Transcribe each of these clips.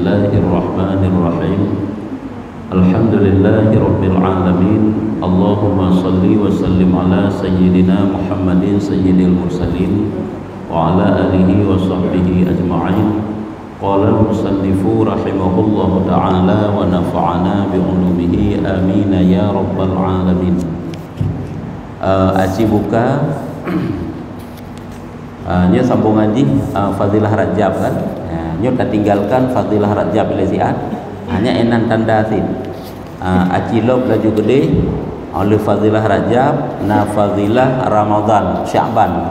Bismillahirrahmanirrahim. Alhamdulillahi Rabbil Alamin. Allahumma salli wa sallim ala Sayyidina Muhammadin Sayyidil Mursalin wa ala alihi wa sahbihi ajma'in. Qala al-musannifu rahimahullahu ta'ala wa nafa'ana bi'ulumihi amin ya Rabbal Alamin. Aci buka nya sambung ngaji Fadilah Rajab kan. Nya tak tinggalkan Fadilah Rajab lesiat hanya enan tanda sin. Aci lob laju gede oleh Fadilah Rajab na Fadilah Ramadan Sya'ban.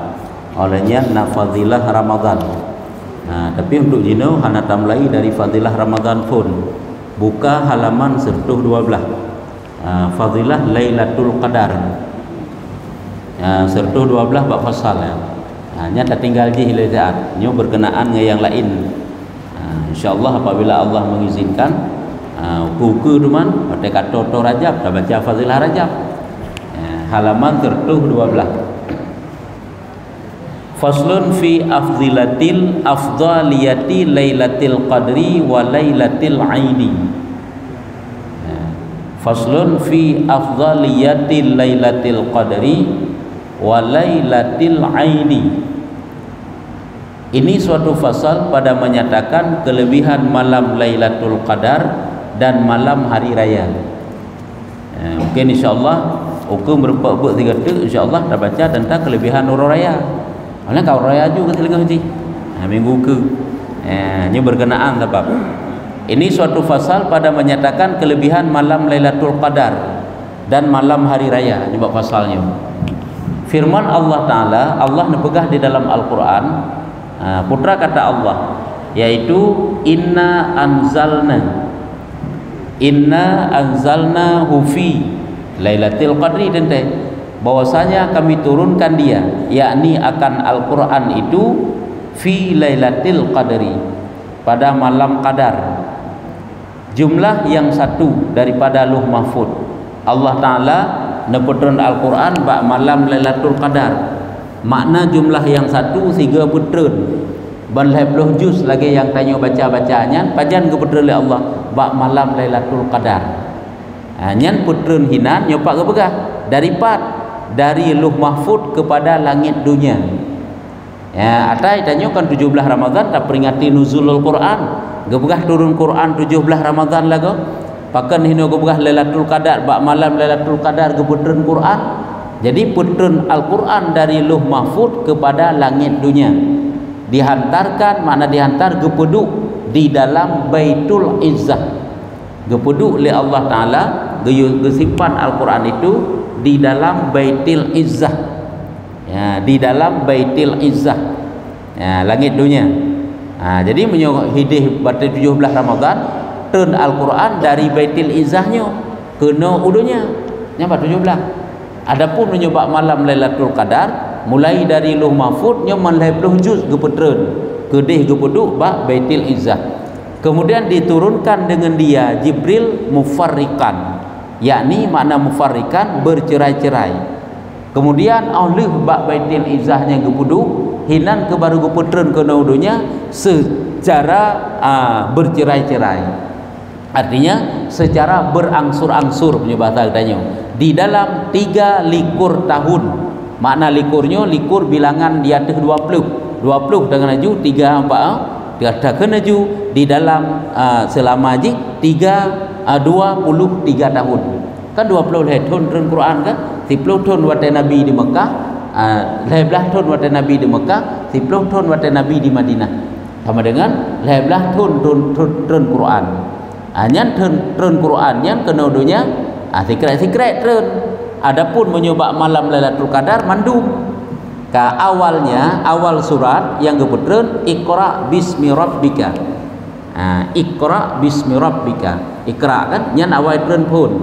Olehnya na Fadilah Ramadan. Tapi untuk jino hana tamlai dari Fadilah Ramadan pun buka halaman 112. Fadilah Lailatul Qadar. 112 bab fasal ya. Hanya tak tinggal je hilai saat. Nyo berkenaan dengan yang lain. InsyaAllah apabila Allah mengizinkan buku tu man pada kata to Rajab dah baca Fadilah Rajab. Halaman 112. Faslun fi afdaliyati Lailatul Qadri wa Lailatul Aidi. Faslun fi afdaliyati Lailatul Qadri wa Lailatul Aidi. Ini suatu fasal pada menyatakan kelebihan malam Lailatul Qadar dan malam hari raya. Mungkin insyaallah hukum berbuat tiga tu insyaallah dah baca tentang kelebihan Nurul Raya. Mana kau raya juga telinga haji. Minggu ke. Ini berkenaan sebab ini suatu fasal pada menyatakan kelebihan malam Lailatul Qadar dan malam hari raya. Ini bab fasalnya. Firman Allah Ta'ala, Allah nepegah di dalam Al-Quran, putra kata Allah, yaitu Inna anzalna hufi Lailatul Qadri dente, bahwasanya kami turunkan dia, yakni akan Al-Quran itu fi Lailatul Qadri, pada malam Qadar, jumlah yang satu daripada Luh Mahfud. Allah Ta'ala neputron Al-Quran bak malam Lailatul Qadar. Makna jumlah yang satu 3 putron. Ban 20 juz lagi yang tanya baca-bacanya pajan ke putron oleh Allah bak malam Lailatul Qadar. Nyan putron hinan nyopak ke begah dari Luh Mahfud kepada langit dunia. Atai tanya kan 17 Ramadan tak peringati nuzulul Quran. Gebegah turun Quran 17 Ramadan lagu. Pakan hino gebegah Lailatul Qadar bak malam Lailatul Qadar ke putron Quran. Jadi putron Al-Quran dari Luh Mahfud kepada langit dunia. Dihantarkan, makna dihantar gepeduk di dalam Baitul Izzah. Gepeduk oleh Allah Ta'ala, gesimpan Al-Quran itu di dalam Baitul Izzah. Di dalam Baitul Izzah. Langit dunia. Jadi menyokong hidih pada 17 Ramadan, turun Al-Quran dari Baitul Izzahnya kena udunya. Nyampak 17. Adapun menyebab malam Lailatul Qadar mulai dari Luh Mahfud nya 20 juz gepetreun kedih gepeduk bak Baitul Izzah. Kemudian diturunkan dengan dia Jibril mufarriqan, yakni makna mufarriqan bercerai-cerai. Kemudian oleh bak Baitul Izzahnya gepeduk hinan ke baru gepetreun kena udunya secara bercerai-cerai. Artinya secara berangsur-angsur punya bahasa katanya. Di dalam 3 likur tahun. Makna likurnya likur bilangan di atas 20 dengan aju 3 4 ada kena aju di dalam selama haji 23 tahun. Kan 20 tahun turun Quran kan? 10 tahun waktu Nabi di Mekah, 11 tahun waktu Nabi di Mekah, 10 tahun waktu Nabi di Madinah. Sama dengan 11 tahun turun Quran. Nyan turun Quran nyan kena dunia secret turun. Adapun menyebab malam Lailatul Qadar mandum. Awal surat yang kebetulan Iqra bismi rabbika. Iqra bismi rabbika. Iqra kan nyan awal turun pun.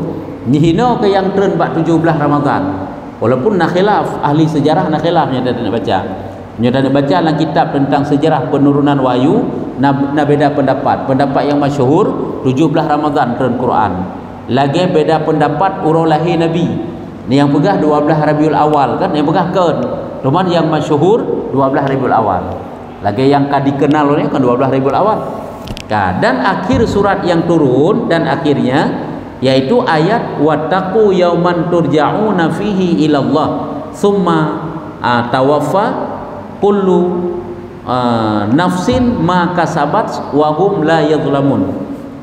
Nyihino ke yang turun bak 17 Ramadan. Walaupun nak khilaf ahli sejarah nak khilaf nyata nak baca. Nyata nak baca dalam kitab tentang sejarah penurunan wahyu nak beda pendapat. Pendapat yang masyhur 17 Ramadan turun Quran. Lagi beda pendapat urang lahir Nabi. Ni yang pegah 12 Rabiul Awal kan, yang pegah kan. Cuman yang masyhur 12 Rabiul Awal. Lagi yang dikenal ni kan 12 Rabiul Awal. Dan akhir surat yang turun dan akhirnya yaitu ayat wattaqu yauman turja'una fihi ilallah summa tawaffa kullu nafsin ma kasabat wa hum la yadhlamun.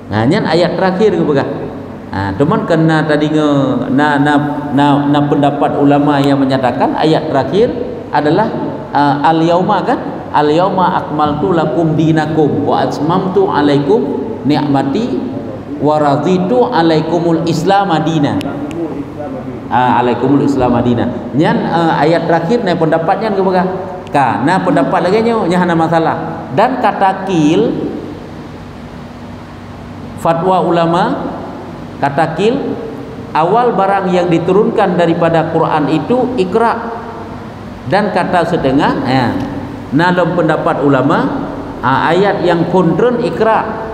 Nyan ayat terakhir ke begah. Teman kena tadi na pendapat ulama yang menyatakan ayat terakhir adalah al yauma kan, al yauma akmaltu lakum dinakum wa atmamtu alaikum ni'mati wa raditu alaikumul islam madina. Alaikumul islam madina. Nyan ayat terakhir na pendapatnya ke begah. Nah pendapat lagi nya hana masalah. Dan kata kil fatwa ulama kata kil awal barang yang diturunkan daripada Quran itu ikra, dan kata setengah dalam pendapat ulama ayat yang kontren ikra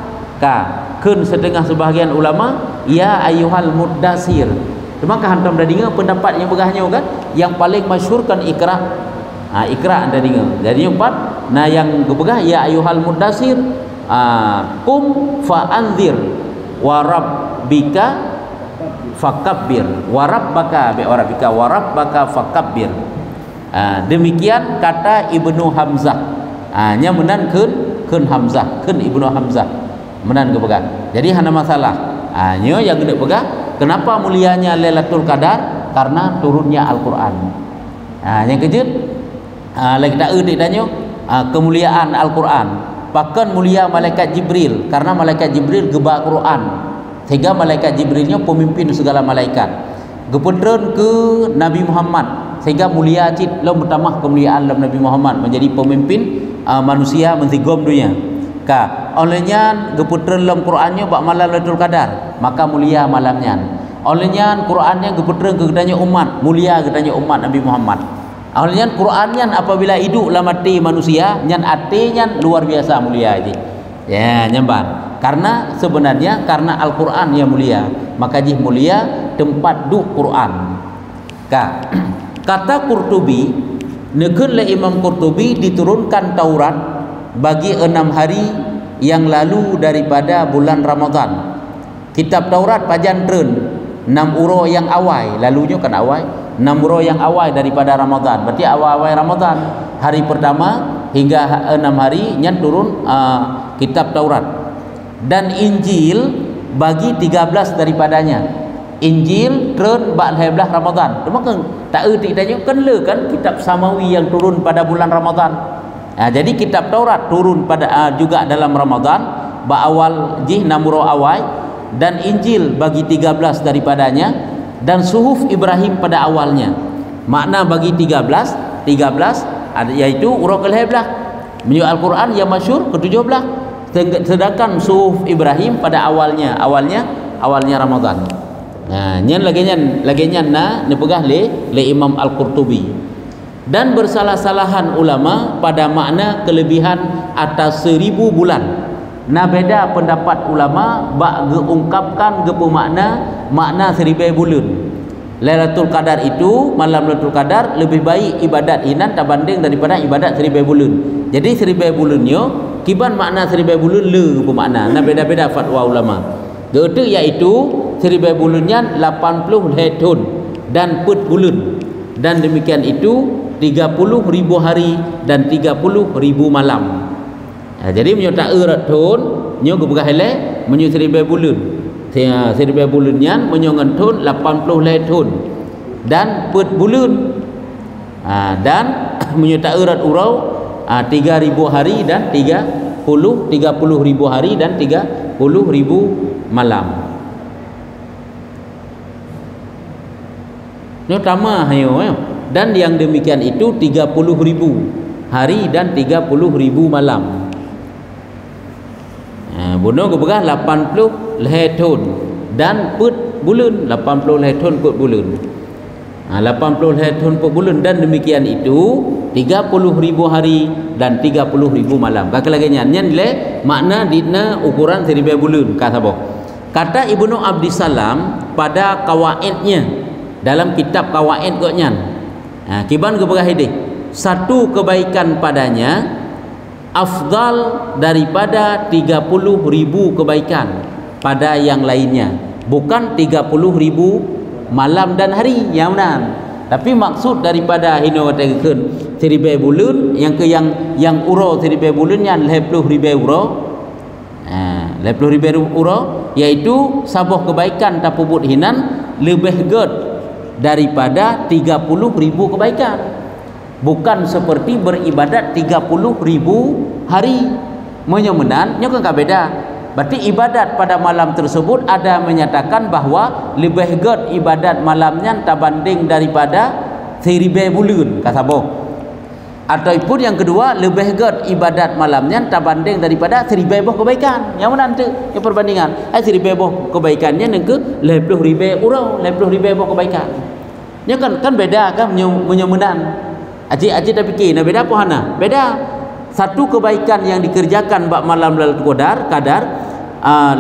kun setengah sebahagian ulama ya ayyuhal muddasir. Cuma hantam dah dengar pendapat yang begahnya kan, yang paling masyhur kan ikra. Ikra anda dengar. Jadi empat. Nah yang kebegah ya ayyuhal muddasir kum fa anzir wa rabbika fakabbir wa rabbaka bi rabbika wa rabbaka fakabbir. Demikian kata Ibnu Hamzah. Nya menan keun Hamzah, keun Ibnu Hamzah menan kebegah. Jadi hana masalah. Nya yang gede begah kenapa mulianya Lailatul Qadar? Karena turunnya Al-Qur'an. Yang kejut lagi tak ditanya kemuliaan Al-Quran. Bahkan mulia malaikat Jibril, karena malaikat Jibril gebak Quran, sehingga malaikat Jibrilnya pemimpin segala malaikat. Geputren ke Nabi Muhammad, sehingga mulia cit lo bertambah kemuliaan dalam Nabi Muhammad menjadi pemimpin manusia mentigom dunia. Olehnya geputren dalam Qurannya bak malam Lailatul Qadar, maka mulia malamnya. Olehnya Qurannya geputren ke gedanya umat, mulia gedanya umat Nabi Muhammad. Awalnya Qurannya apabila hidup lah mati manusia, nyan artinya luar biasa mulia ini. Ya, nyamban. Karena sebenarnya karena Al-Quran yang mulia, maka jih mulia tempat duk Quran. Kata Qurtubi, nekun le Imam Qurtubi diturunkan Taurat bagi 6 hari yang lalu daripada bulan Ramadan. Kitab Taurat pajan tren 6 uro yang awal, lalunya kan awal 6 uro yang awal daripada Ramadan. Berarti awal-awal Ramadan, hari pertama hingga 6 hari nyan turun kitab Taurat. Dan Injil bagi 13 daripadanya. Injil turun bak 12 Ramadan. Cuma kan tak erti tanya kan le kan kitab samawi yang turun pada bulan Ramadan. Jadi kitab Taurat turun pada juga dalam Ramadan, bak awal jih 6 uro awal, dan Injil bagi 13 daripadanya, dan suhuf Ibrahim pada awalnya. Makna bagi 13 yaitu urut ke-11 menurut Al-Quran yang masyhur ke-17, sedangkan suhuf Ibrahim pada awalnya Ramadan. Nah, nyan laginya nepegah le Imam Al-Qurtubi. Dan bersalah-salahan ulama pada makna kelebihan atas 1000 bulan. Nah beda pendapat ulama bak geungkapkan gepu makna 1000 bulan. Lailatul Qadar itu, malam Lailatul Qadar lebih baik ibadat inan tak banding daripada ibadat 1000 bulan. Jadi 1000 bulannya kiban makna 1000 bulan le gepu makna. Nah beda-beda fatwa ulama. Itu iaitu 1000 bulannya 80 tahun dan put bulan. Dan demikian itu 30.000 hari dan 30.000 malam. Jadi menyota erat tahun nyo gebegah hele menyo 1000 bulan. 1000 bulannya menyongan tahun 80 tahun dan put bulan. Dan menyota erat urau 3000 hari dan 30.000 hari dan 30.000 malam. Nyo tama hayo. Dan yang demikian itu 30.000 hari dan 30.000 malam. Bunuh kebegah 80 tahun dan put bulan 80 tahun put bulan. 80 tahun put bulan, dan demikian itu 30.000 hari dan 30.000 malam. Kakak lagi nyan le makna dina ukuran 1000 bulan kata boh. Kata Ibnu Abdissalam pada kawaidnya dalam kitab kawaid koknya. Kiban kebegah ini satu kebaikan padanya afdal daripada 30.000 kebaikan pada yang lainnya. Bukan 30.000 malam dan hari yang benar. Tapi maksud daripada hino katakan 1000 bulan yang uro 1000 bulan yang 20.000 uro. 20.000 uro iaitu sabuh kebaikan tapubut hinan lebih ged daripada 30.000 kebaikan. Bukan seperti beribadat 30.000 hari. Menyemenan nya kan beda. Berarti ibadat pada malam tersebut ada menyatakan bahawa lebih ged ibadat malamnya terbanding daripada 1000 bulan kata boh. Ataupun yang kedua lebih ged ibadat malamnya terbanding daripada 1000 kebaikan. Yang mana tu? Yang perbandingan. 1000 kebaikannya dengan ke 20.000 orang, 20.000 kebaikan. Nya kan beda kan menyemenan. Aji dah fikir, beda apa hana? Beda. Satu kebaikan yang dikerjakan bak malam Lailatul Qadar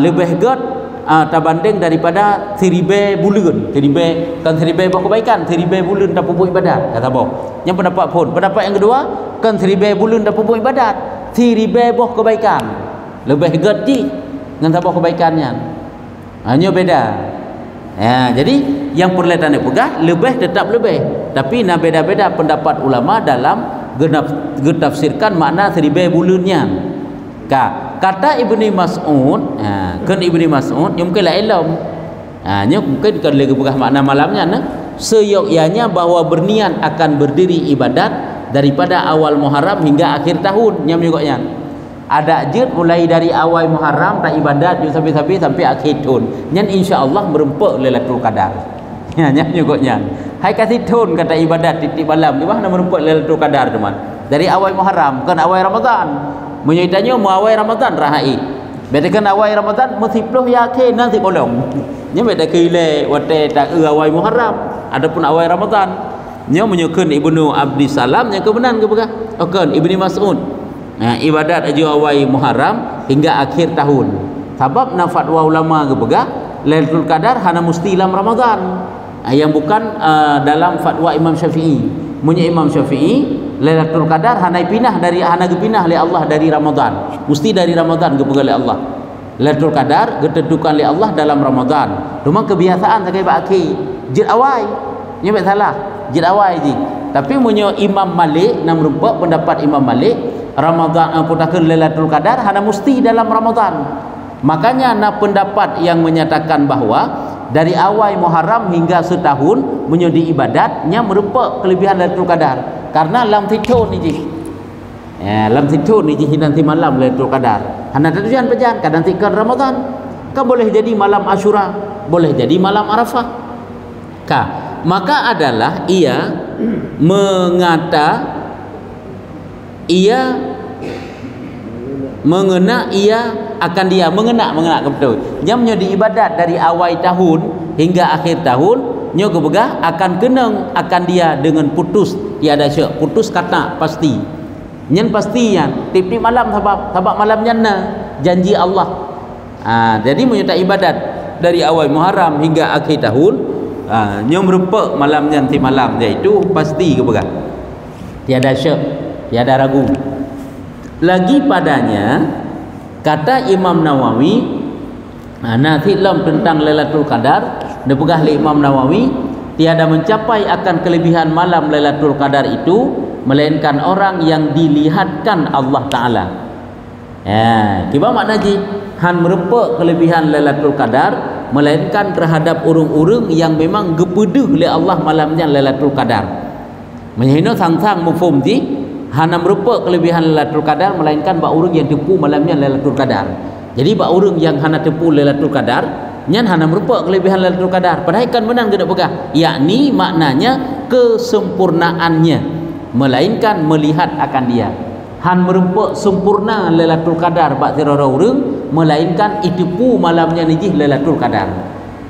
lebih ged terbanding daripada 1000 bulan. 1000 kan 1000 kebaikan, 1000 bulan dah pubuh ibadat. Kata apa? Yang pendapat pun. Pendapat yang kedua, kan 1000 bulan dah pubuh ibadat, 1000 kebaikan. Lebih ged ji dengan sabah kebaikannya. Hanya beda. Ya, jadi yang perlihatan pegah lebih tetap lebih. Tapi nak beda-beda pendapat ulama dalam getafsirkan makna 1000 bulannya. Kata Ibni Mas'ud, kan Ibni Mas'ud yang mungkin lah ilmu. Nya mungkin kan lagi bukan makna malamnya seyogyanya bahawa berniat akan berdiri ibadat daripada awal Muharram hingga akhir tahun nya menyoknya. Ada jet mulai dari awal Muharram tak ibadat sampai akhir tahun. Nya insya-Allah merempuk Lailatul Qadar. Nya menyoknya. Hai kasih tahun kata ibadat titik malam di mana merempuk Lailatul Qadar teman. Dari awal Muharram kan awal Ramadan. Menyitanya mu awal Ramadan rahai. Bedakan awal Ramadan mesti peluh yakin nanti bolong. Nya beda kile wate tak awal Muharram adapun awal Ramadan. Nya menyukan Ibnu Abdi Salam yang kebenaran ke bekah? Okon Ibni Mas'ud. Ibadat aja awal Muharram hingga akhir tahun. Sebab na fatwa ulama ke bekah Lailatul Qadar hana mesti dalam Ramadan. Yang bukan dalam fatwa Imam Syafi'i. Munyi Imam Syafi'i Lailatul Qadar hana pindah oleh Allah dari Ramadan. Mesti dari Ramadan oleh Allah. Lailatul Qadar ditentukan oleh Allah dalam Ramadan. Cuma kebiasaan sebagai akhir. Jid awal. Nya tak salah. Jid awal je. Tapi munyi Imam Malik nam rupa pendapat Imam Malik Ramadan putakeun Lailatul Qadar hana mesti dalam Ramadan. Makanya nak pendapat yang menyatakan bahawa dari awal Muharram hingga setahun menyudi ibadatnya merupakan kelebihan Lailatul Qadar karena lam titun ni ji. Lam titun ni ji nanti malam Lailatul Qadar. Hana tujuan pejan kadang tikar Ramadan. Kan boleh jadi malam Asyura, boleh jadi malam Arafah. Maka adalah ia mengena betul. Dia menyudi ibadat dari awal tahun hingga akhir tahun, nya kebegah akan kenang akan dia dengan putus tiada syak, putus kata pasti. Nyen pastian tip-tip malam sebab malamnya janji Allah. Jadi menyutai ibadat dari awal Muharram hingga akhir tahun, nya merupakan malamnya nanti malam iaitu pasti kebegah. Tiada syak, tiada ragu. Lagi padanya kata Imam Nawawi nathilam tentang Lailatul Qadar dipegah oleh Imam Nawawi tiada mencapai akan kelebihan malam Lailatul Qadar itu melainkan orang yang dilihatkan Allah Ta'ala. Kiba makna ji han merupakan kelebihan Lailatul Qadar melainkan terhadap orang-orang yang memang gepeduh oleh Allah malamnya Lailatul Qadar. Menyahino sang-sang mufhum ji hana merupa kelebihan Lailatul Qadar melainkan bak orang yang tepu malamnya Lailatul Qadar. Jadi bak orang yang hana tepu Lailatul Qadar nyan hana merupa kelebihan Lailatul Qadar. Padahal kan menang kena pegah. Yakni maknanya kesempurnaannya melainkan melihat akan dia. Han merupa sempurna Lailatul Qadar bak sirara orang melainkan itipu malamnya nijih Lailatul Qadar.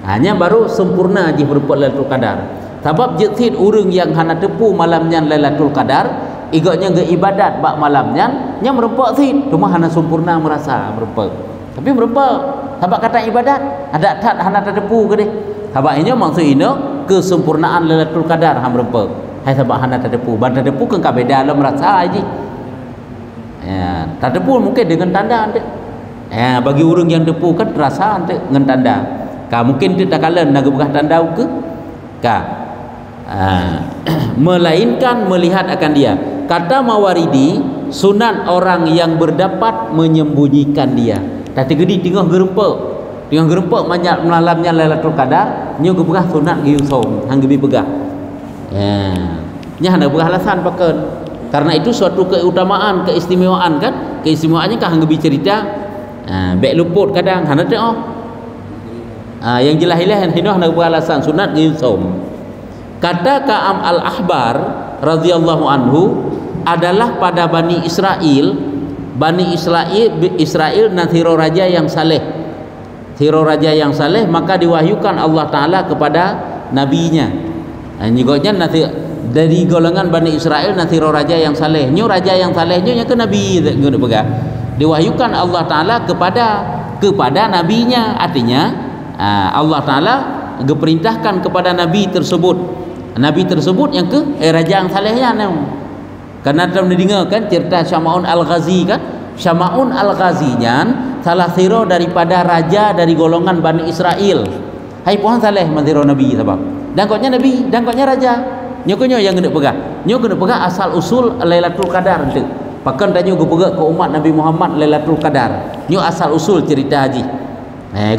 Hanya baru sempurna je merupa Lailatul Qadar. Sebab jetit orang yang hana tepu malamnya Lailatul Qadar igaknya ke ibadat bak malamnya nya merupa sit cuma hana sempurna merasa merupa tapi merupa sebab kata ibadat ada tak hana terdepu ke deh sebab ini maksud ini kesempurnaan Lailatul Qadar ha merupa hai sebab hana terdepu ban terdepu kan ka beda lah merasa aja Ya, tak depu mungkin dengan tanda ante. Ya, bagi orang yang depu kan terasa ante dengan tanda. Ka mungkin dia tak kala nak berkah tanda ke? Ka. Melainkan melihat akan dia. Kata Mawaridi, sunat orang yang berdapat menyembunyikan dia. Tak tergedi tengah gerempak banyak malamnya Lailatul Qadar, nyo berkah sunat giusong hang gebi begah. Ya. Nya hendak berkah alasan pakeun. Karena itu suatu keutamaan, keistimewaan kan? Keistimewaannya kah hang gebi cerita. Baik luput kadang hana tengok. Yang jelas ilahan hino hendak berkah alasan sunat giusong. Kata Ka'am al-Ahbar radhiyallahu anhu adalah pada Bani Israel dan hero raja yang saleh. Hero raja yang saleh maka diwahyukan Allah Ta'ala kepada nabinya. Nyigotnya nanti dari golongan Bani Israel nanti hero raja yang saleh. Nyo raja yang salehnya ke nabi diwahyukan Allah Ta'ala kepada nabinya. Artinya Allah Ta'ala diperintahkan kepada nabi tersebut. Nabi tersebut yang raja yang salehnya karena telah mendengar kan cerita Syama'un Al-Ghazi kan. Syama'un Al-Ghazinya salah siro daripada raja dari golongan Bani Israel. Hai puan saleh manziro nabi sebab. Dan koknya nabi dan koknya raja. Nyokonyo yang kena pegang. Nyo kena pegang asal usul Lailatul Qadar tu. Pakan tanya go pegang ke umat Nabi Muhammad Lailatul Qadar. Nyo asal usul cerita haji.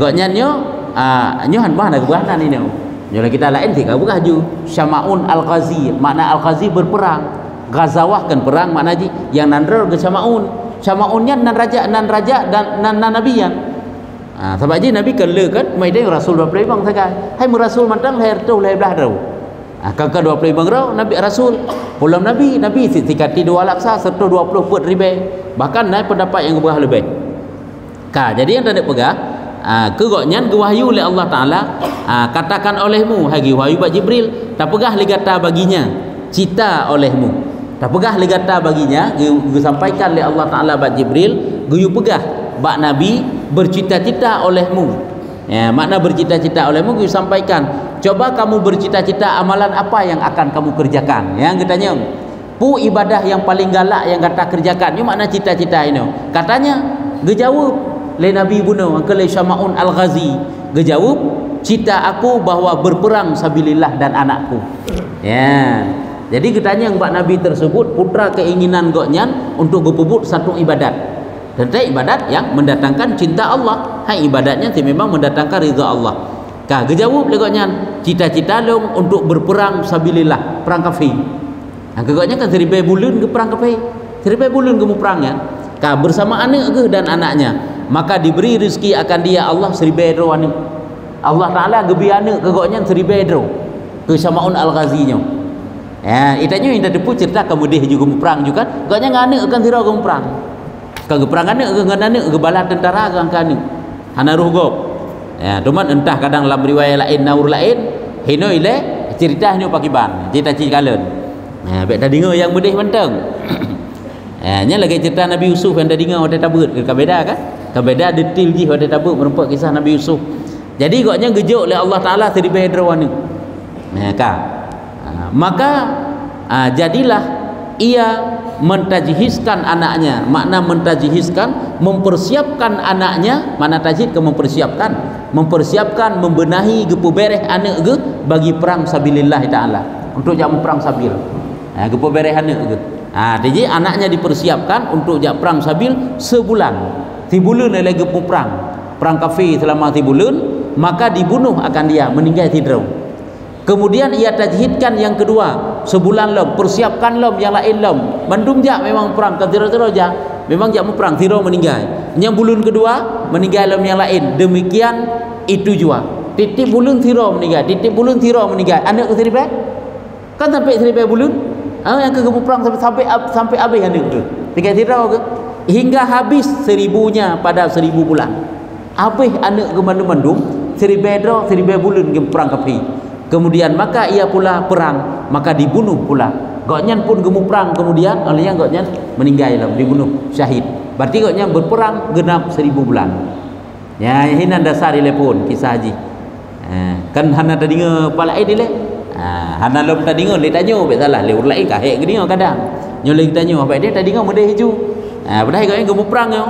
Koknya nyo han bah nak berana ni nyo. Nyo kita lain tiga bukan haju. Syama'un Al-Ghazi, makna Al-Ghazi berperang. Ghazawah kan perang makna haji. Yang nandar ke Syama'un. Syama'unnya nan raja dan nan nabiyan. Sebab je nabi kan le kan mai dai rasul 20 bang sakai. Hai rasul mantang lahir tu lahir belah rau. Kakak 20 bang rau nabi rasul. Pulang nabi tikati 2 laksa serta 20 put ribai. Bahkan naik pendapat yang berah lebih. Jadi yang tak ada pegah kegoknya gewahyu oleh Allah Ta'ala. Katakan olehmu hagi wahyu bak Jibril tak pegah ligata baginya cita olehmu tak pegah ligata baginya disampaikan oleh Allah Ta'ala bak Jibril guyu pegah bak Nabi bercita-cita olehmu. Makna bercita-cita olehmu guyu sampaikan coba kamu bercita-cita amalan apa yang akan kamu kerjakan. Yang katanya pu ibadah yang paling galak yang kata kerjakan ni makna cita-cita ini. Katanya gejawab le Nabi bunuh angkel Syama'un Al-Ghazi gejawab cita aku bahwa berperang sabilillah dan anakku. Jadi katanya mbak Nabi tersebut putra keinginan goknyan untuk berpebut satu ibadat. Tentang ibadat yang mendatangkan cinta Allah. Ibadatnya memang mendatangkan ridha Allah. Gejawab le goknyan cita-cita long untuk berperang sabilillah, perang kafir. Goknya kan 1000 bulan ke perang kafir. 1000 bulan ke perangnya. Bersama anak ke dan anaknya. Maka diberi rezeki akan dia Allah 1000 anak. Allah Ta'ala gebi anak kegoknya 1000 ke Syama'un Al-Ghazinya. Itanya yang depu cerita kemudian juga perang juga. Goknya anak akan tirau ke perang. Ke perang anak ke anak ke bala tentara ke anak. Hana ruh gop. Cuman entah kadang dalam riwayat lain naur lain hino ile cerita hino pakiban. Cerita kalen. Baik dah dengar yang mudih mentang. Nya lagi cerita Nabi Yusuf yang dah dengar ada tabut ke beda kan? Beda detail je ada tabut merempat kisah Nabi Yusuf. Jadi goknya gejuk oleh Allah Ta'ala 1000 ni. Maka jadilah ia mentajhizkan anaknya. Makna mentajhizkan mempersiapkan anaknya. Makna tajhid ke mempersiapkan membenahi gepu bereh anak ke bagi perang sabilillah Ta'ala untuk jamu perang sabil. Gepu bereh anak ke. Jadi anaknya dipersiapkan untuk jak perang sabil sebulan. 3 bulan lagi gepu perang kafir selama 3 bulan. Maka dibunuh akan dia meninggal tidur. Kemudian ia tajhidkan yang kedua sebulan lom persiapkan lom yang lain lom bandum jak memang perang tidur jak memang jak perang tidur meninggal. Yang bulan kedua meninggal lom yang lain demikian itu juga titik bulan tidur meninggal anak ke 1000 kan sampai 1000 bulan yang ke perang sampai habis anak tu tinggal tidur ke hingga habis 1000-nya pada 1000 bulan habis anak ke mandum 1000 bulan ke perang kafir. Kemudian maka ia pula perang, maka dibunuh pula. Goknyan pun gemu perang kemudian olehnya goknyan meninggal lah, dibunuh syahid. Berarti goknyan berperang genap 1000 bulan. Ya hinan dasar ile pun kisah haji. Kan hana tadi dengar palai dia. Hana lom tadi dengar le tanya bet salah le urlai kah hek gini kadang. Nyo le tanya apa dia tadi dengar mudah hiju. Padahal iganya gemu perang yo.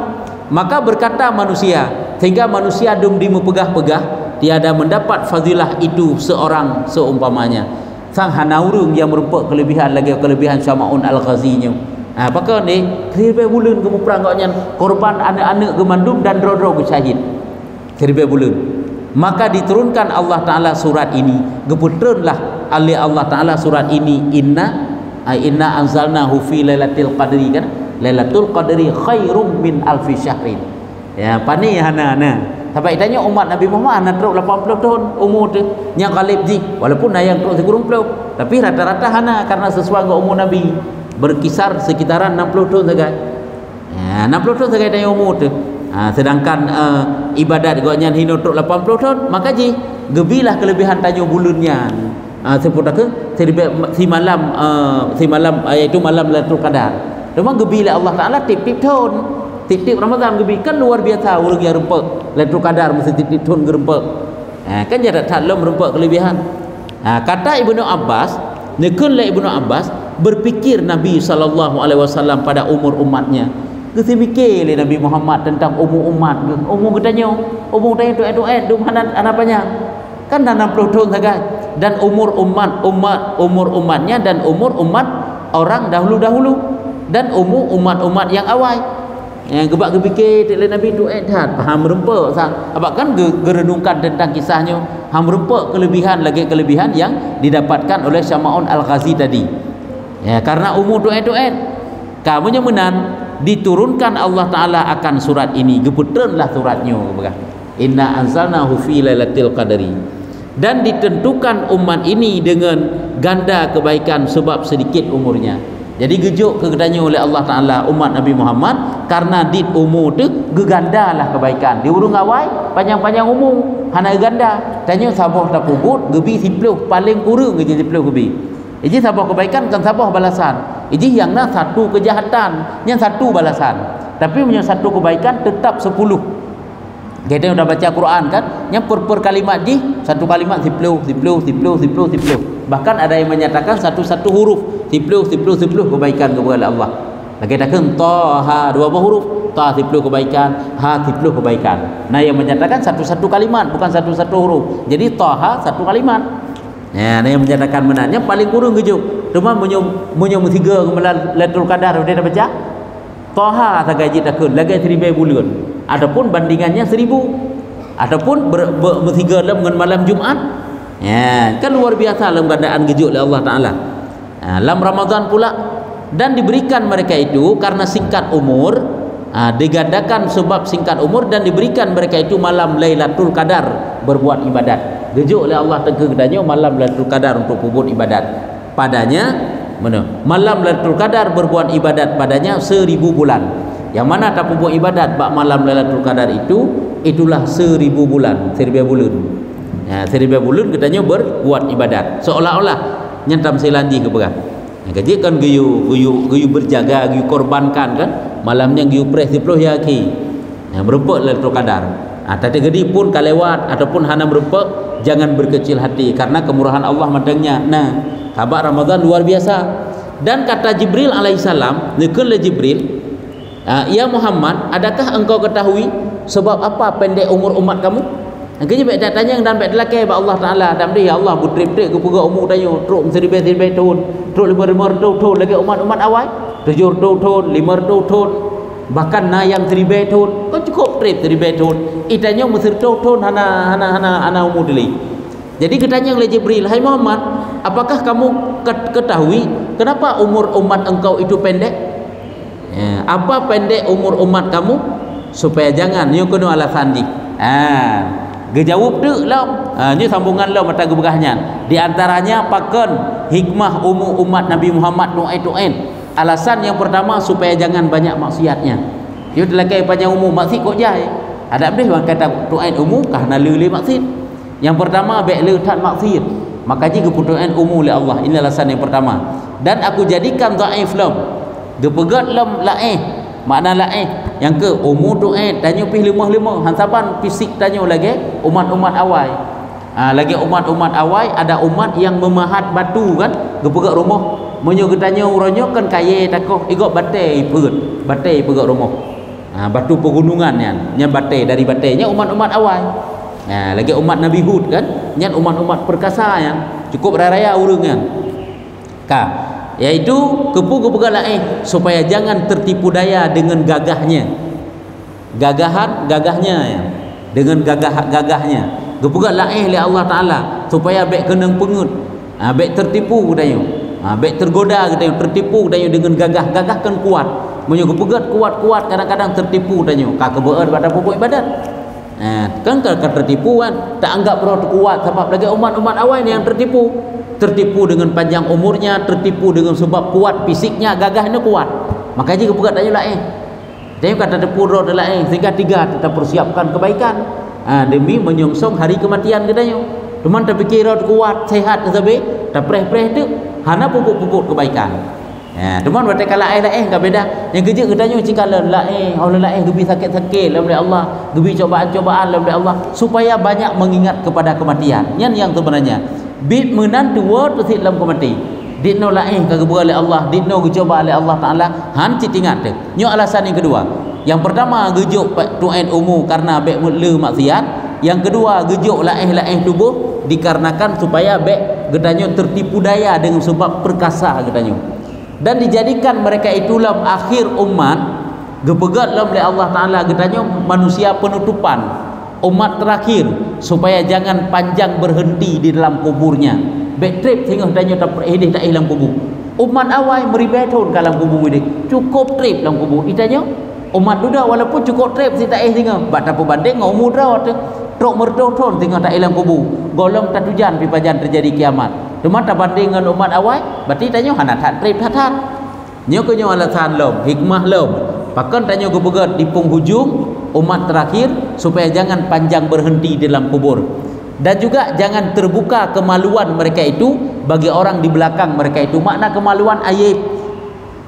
Maka berkata manusia, sehingga manusia dum di mepegah-pegah tiada mendapat fadilah itu seorang seumpamanya sang hanaurung yang merupakan kelebihan lagi kelebihan Syama'un Al-Ghazinya. Apakah ni seribu bulan gemu perang gaknya korban anak-anak gemandum dan dro-dro bersyahid seribu bulan. Maka diturunkan Allah Ta'ala surat ini, geputrenlah oleh Allah Ta'ala surat ini, inna anzalnahu fi lailatul qadri kan, lailatul qadri khairum min alfi syahrin. Ya pani hana sampai tanya umat Nabi Muhammad anak teruk 80 tahun umur tu yang kalib ji walaupun yang teruk sekurung peluk tapi rata-rata hana karena sesuai dengan umur Nabi berkisar sekitaran 60 tahun saja. 60 tahun saja tanya umur tu. Sedangkan ibadat gaknya hino teruk 80 tahun maka ji gebilah kelebihan tanya bulannya. Seputar ke si malam iaitu malam Lailatul Qadar. Memang gebilah Allah Taala tip-tip tahun. Tip-tip Ramadan gebi kan luar biasa orang yang rempek Lailatul Qadar mesti tip-tip tahun gerempek. Kan jadi tak lem rempek kelebihan. Kata Ibnu Abbas, nekunlah Ibnu Abbas berfikir Nabi SAW pada umur umatnya. Kita fikir Nabi Muhammad tentang umur umat. Umur katanya, umur tanya tu anak banyak. Kan dah 60 tahun saja. Dan umur umatnya dan umur umat orang dahulu-dahulu dan umur umat-umat yang awal. Yang gebak gebikir tekle Nabi tu dah faham rempek apa kan gerenungkan tentang kisahnya ham rempek kelebihan yang didapatkan oleh Syama'un Al-Ghazi tadi. Ya karena umur tu kamunya menan diturunkan Allah Taala akan surat ini geputrenlah suratnya inna anzalnahu fi lailatul qadri dan ditentukan umat ini dengan ganda kebaikan sebab sedikit umurnya. Jadi gejuk kegetanya oleh Allah Ta'ala umat Nabi Muhammad karena di umur tu gegandalah kebaikan. Di urung awal panjang-panjang umur hana ganda. Tanya sabah tak pubut gebi 10 paling kurang je 10 gebi. Ini sabah kebaikan kan sabah balasan. Ini yang nak satu kejahatan, yang satu balasan. Tapi punya satu kebaikan tetap 10. Kita sudah baca Quran kan, yang per kalimat di satu kalimat 10. Bahkan ada yang menyatakan satu-satu huruf 10 kebaikan kepada Allah. Lagi katakan Taha 2 huruf, Ta 10 kebaikan, Ha 10 kebaikan. Nah yang menyatakan satu-satu kalimat bukan satu-satu huruf. Jadi Taha satu kalimat. Ya, nah yang menyatakan menanya paling kurang gejuk. Cuma munyo tiga kemudian Lailatul Qadar dia dah baca. Taha tagaji takun lagi 1000 bulan. Adapun bandingannya 1000. Adapun bertiga dalam malam Jumaat. Ya, kan luar biasa dalam keadaan gejuk oleh Allah Taala. Dalam Ramadan pula dan diberikan mereka itu karena singkat umur, digandakan sebab singkat umur dan diberikan mereka itu malam Lailatul Qadar berbuat ibadat. Gejuk oleh Allah tegaknya malam Lailatul Qadar untuk berbuat ibadat. Padanya malam Lailatul Qadar berbuat ibadat padanya 1000 bulan. Yang mana tak berbuat ibadat bak malam Lailatul Qadar itulah 1000 bulan, 1000 bulan. Ya, 1000 bulan katanya berbuat ibadat. Seolah-olah nyentam selanji ke perang. Kaji kan guyu berjaga, guyu korbankan kan. Malamnya guyu pres 10 yaki. Yang merupuk Lailatul Qadar. Tadi gedi pun kalewat ataupun hana merupuk jangan berkecil hati karena kemurahan Allah madangnya. Nah, kabar Ramadan luar biasa. Dan kata Jibril alaihissalam, nekunlah Jibril, ya Muhammad, adakah engkau ketahui sebab apa pendek umur umat kamu? Akhirnya baik tanya dan baik lelaki ba Allah Taala dan dia Allah butrip-trip ke pegak umur tanya truk seribu tahun, truk 500 tahun lagi umat-umat awal 700 tahun, 500 tahun, bahkan na yang 1000 tahun. Kau cukup trip 1000 tahun. Itanya mesti tahun hana umur dili. Jadi ketanya oleh Jibril, "Hai Muhammad, apakah kamu ketahui kenapa umur umat engkau itu pendek? Ya, apa pendek umur umat kamu? Supaya jangan you kena alasan di." Gejawab tu lah. Ini sambungan lah mata gebegahnya. Di antaranya pakan hikmah umur umat Nabi Muhammad tu'ain. Alasan yang pertama supaya jangan banyak maksiatnya. Dia terlakai panjang umur maksiat kok jai. Ada habis orang kata tu'ain umur kerana lele maksiat. Yang pertama baik letak maksiat. Maka jika keputusan umur oleh Allah. Ini alasan yang pertama. Dan aku jadikan dhaif lam. Gepegat lam laih. Makna laih. Yang ke umur tu tanya pih lemah-lemah hantapan fisik tanya lagi umat-umat awal. Lagi umat-umat awal ada umat yang memahat batu kan gepegak rumah menyo getanya uranya kan kaya takoh igok batai perut batai pegak rumah. Batu pegunungan nya batai dari batainya umat-umat awal. Lagi umat Nabi Hud kan, nya umat-umat perkasa yang cukup raya urang kan. Yaitu kepu-kepu lain supaya jangan tertipu daya dengan gagahnya. Gagahnya ya. Dengan gagahnya. Kepugat lain oleh Allah Taala supaya baik kena pengut. Baik tertipu katanya. Baik tergoda katanya, tertipu katanya dengan gagah kan kuat. Munyo kepugat kuat kadang-kadang tertipu katanya. Kebeun pada pupuk ibadat. Kan tertipu kan tak anggap roh kuat sebab lagi umat-umat awal ni yang tertipu dengan panjang umurnya, tertipu dengan sebab kuat fisiknya, gagahnya kuat. Makanya kepugat tanya dia kata tertipu roh lain sehingga tiga kita persiapkan kebaikan demi menyongsong hari kematian katanya. Teman tak fikir roh kuat sehat sabe tak preh-preh tu hana pupuk-pupuk kebaikan. Teman berkata kalau lain enggak beda. Yang kerja katanya jika lain oleh lain gebi sakit-sakit oleh Allah, gebi cobaan-cobaan oleh Allah supaya banyak mengingat kepada kematian. Yang sebenarnya bit menan dua tu dalam kemati. Dino lain kagak oleh Allah, dino dicoba oleh Allah Taala, han citingat tu. Nyo alasan yang kedua. Yang pertama gejuk tuan umur karena bek mule maksiat. Yang kedua gejuk lain tubuh dikarenakan supaya bek gedanya tertipu daya dengan sebab perkasa gedanya. Dan dijadikan mereka itu dalam akhir umat gepegat oleh Allah Taala gedanya manusia penutupan, umat terakhir supaya jangan panjang berhenti di dalam kuburnya. Back trip sehingga gedanya tak perhidih tak dalam kubur. Umat awal meribetun dalam kubur ini cukup trip dalam kubur. Itanya umat duda walaupun cukup trip si tak sehingga bata pembanding umur dah truk merton sehingga tak dalam kubur. Golong tak hujan pipajan terjadi kiamat. Cuma tak banding dengan umat awal, berarti tanya hana tak trip tak. Nyo kenyo alasan lom, hikmah lom. Pakan tanya ke pegat di penghujung umat terakhir supaya jangan panjang berhenti dalam kubur. Dan juga jangan terbuka kemaluan mereka itu bagi orang di belakang mereka itu. Makna kemaluan aib,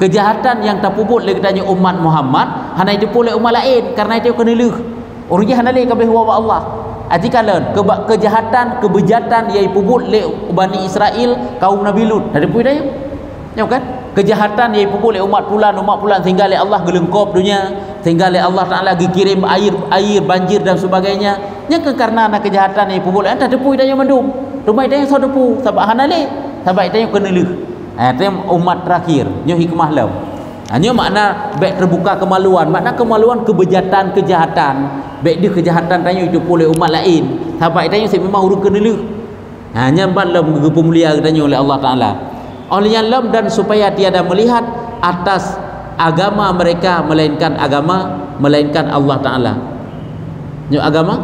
kejahatan yang terpuput oleh katanya umat Muhammad hana itu oleh umat lain karena itu kena leuh. Orang hana leh kabeh wa Allah. Ajikalan kejahatan, kebejatan yang puput oleh Bani Israel kaum Nabi Lut. Ada pun daya. Ya kan? Kejahatan yang puput oleh umat pulan sehingga oleh Allah gelengkop dunia, sehingga oleh Allah Taala dikirim air banjir dan sebagainya. Nya karena anak kejahatan yang puput ada depu daya mendung. Rumah daya so depu sebab hana leh. Sebab daya kena leuh. Itu umat terakhir. Nyo hikmah lau. Hanya makna baik terbuka kemaluan, makna kemaluan kebejatan, kejahatan. Baik dia kejahatan tanya itu oleh umat lain. Sahabat tanya saya memang urus kena leuh. Hanya balam gepemulia tanya oleh Allah Taala. Oleh yang lam dan supaya tiada melihat atas agama mereka melainkan Allah Taala. Nyo agama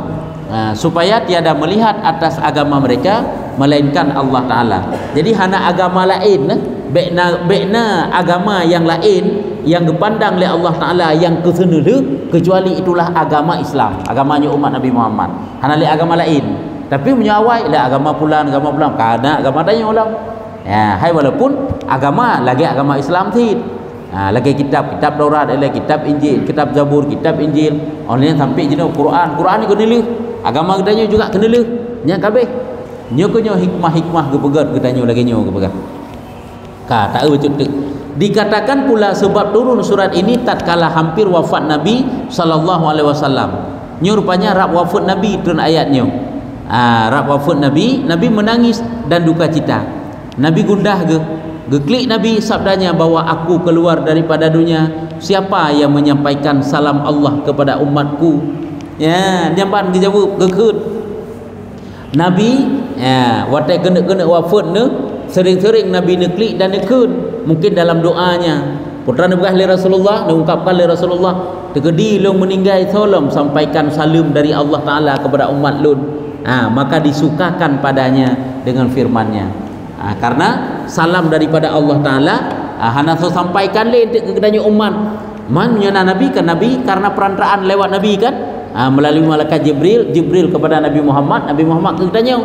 supaya tiada melihat atas agama mereka melainkan Allah Taala. Jadi hana agama lain bekna agama yang lain yang dipandang oleh Allah Taala yang kesenelu kecuali itulah agama Islam, agamanya umat Nabi Muhammad. Hana le agama lain. Tapi menyawai le agama pulan kana agama tanya ulang. Hai walaupun agama lagi agama Islam tid. Lagi kitab Taurat, lagi kitab Injil, kitab Zabur, kitab Injil. Online sampai jenis Quran ni kena leuh. Agama gedanya juga kena leuh. Nya kabeh. Nyo kenyo hikmah gepegat gedanya lagi nyo gepegat. Tak wujud tu. Dikatakan pula sebab turun surat ini tatkala hampir wafat Nabi sallallahu alaihi wasallam. Nyo rupanya rap wafat Nabi turun ayatnya. Rap wafat Nabi menangis dan duka cita. Nabi gundah geklik Nabi sabdanya bahwa aku keluar daripada dunia, siapa yang menyampaikan salam Allah kepada umatku? Nyampan dijawab gekut. Nabi watai kena wafat ne sering-sering Nabi neklik dan nekun mungkin dalam doanya putra Nabi Rasulullah diungkapkan oleh Rasulullah tegedi lu meninggal tolong sampaikan salam dari Allah Taala kepada umat Lut. Maka disukakan padanya dengan firman-Nya. Karena salam daripada Allah Taala hana so sampaikan le kepada umat man menyana Nabi kan Nabi karena perantaraan lewat Nabi kan melalui malaikat Jibril kepada Nabi Muhammad kepadanya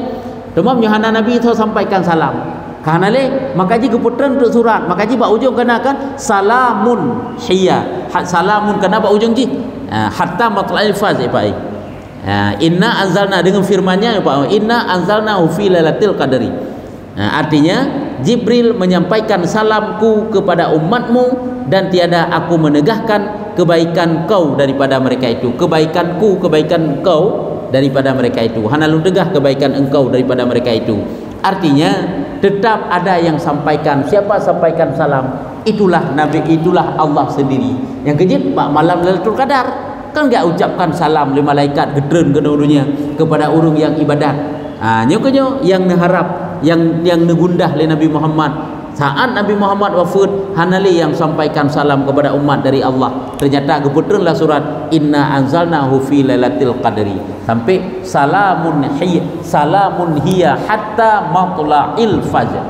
cuma menyana Nabi so sampaikan salam. Karena le makaji keputusan untuk surat makaji ba ujung kena kan salamun hiya salamun kena ba ujung ji hatta matla'il faz pak inna anzalna dengan firman-Nya pak inna anzalna fi lailatul qadri. Artinya Jibril menyampaikan salamku kepada umatmu dan tiada aku menegahkan kebaikan kau daripada mereka itu. Kebaikanku, kebaikan kau daripada mereka itu. Hana lu tegah kebaikan engkau daripada mereka itu. Artinya tetap ada yang sampaikan. Siapa sampaikan salam? Itulah Nabi, itulah Allah sendiri. Yang kejip pak malam Lailatul Qadar kan enggak ucapkan salam le malaikat gedren ke dunia kepada orang yang ibadat. Nyokonyo yang neharap, yang negundah le Nabi Muhammad. Saat Nabi Muhammad wafat, hanali yang sampaikan salam kepada umat dari Allah. Ternyata keputeranlah surat Inna anzalnahu fi lailatul qadri sampai salamun hiya hatta matla'il fajr.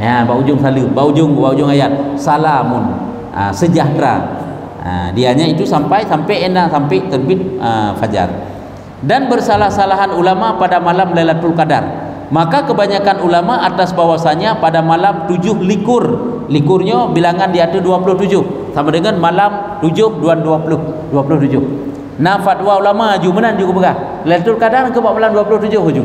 Ya, ujung salam, ujung ayat salamun, sejahtera. Dianya itu sampai enak sampai terbit fajar. Dan bersalah-salahan ulama pada malam Lailatul Qadar. Maka kebanyakan ulama atas bahwasanya pada malam 7 likur. Likurnya bilangan di atas 27 sama dengan malam 7 dan 27. Nah fatwa ulama ju menan juga begah. Lailatul Qadar ke malam 27 ju.